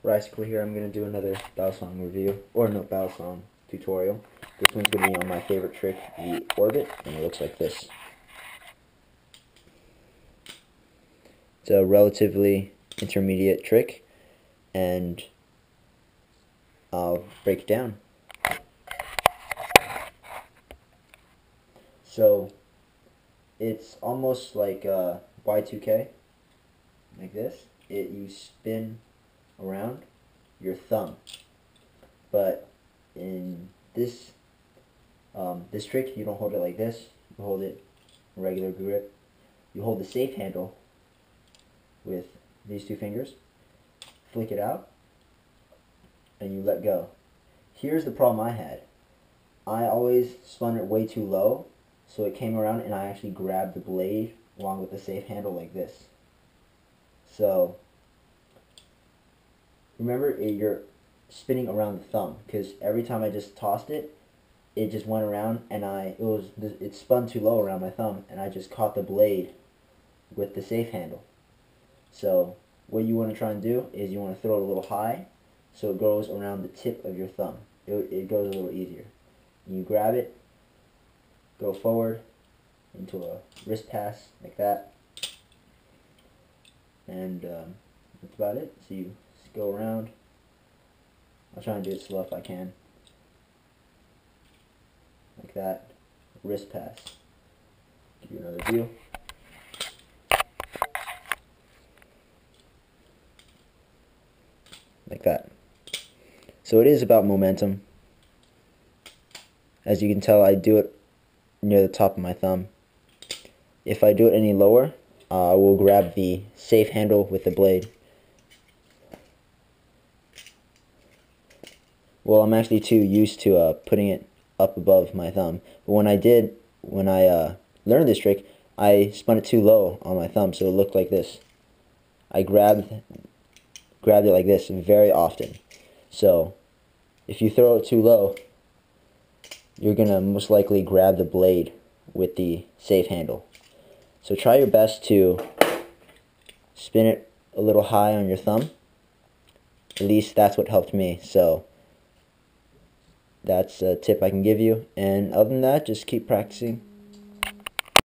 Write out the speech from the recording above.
Ricecle here. I'm going to do another Balisong review, or no, Balisong tutorial. This one's going to be on my favorite trick, the orbit, and it looks like this. It's a relatively intermediate trick, and I'll break it down. So, it's almost like Y2K, like this. You spin around your thumb, but in this this trick you don't hold it like this. You hold it in regular grip. You hold the safe handle with these two fingers, flick it out, and you let go. Here's the problem I had. I always spun it way too low, so it came around and I actually grabbed the blade along with the safe handle like this. So remember, you're spinning around the thumb, because every time I just tossed it, it just went around, and it spun too low around my thumb, and I just caught the blade with the safe handle. So what you want to try and do is you want to throw it a little high, so it goes around the tip of your thumb. It goes a little easier. You grab it, go forward into a wrist pass like that, and that's about it. So you go around. I'll try and do it slow if I can. Like that. Wrist pass. Give you another view. Like that. So it is about momentum. As you can tell, I do it near the top of my thumb. If I do it any lower, I will grab the safe handle with the blade. Well, I'm actually too used to putting it up above my thumb. But when I learned this trick, I spun it too low on my thumb, so it looked like this. I grabbed it like this very often. So if you throw it too low, you're gonna most likely grab the blade with the safe handle. So try your best to spin it a little high on your thumb. At least that's what helped me. So that's a tip I can give you, and other than that, just keep practicing.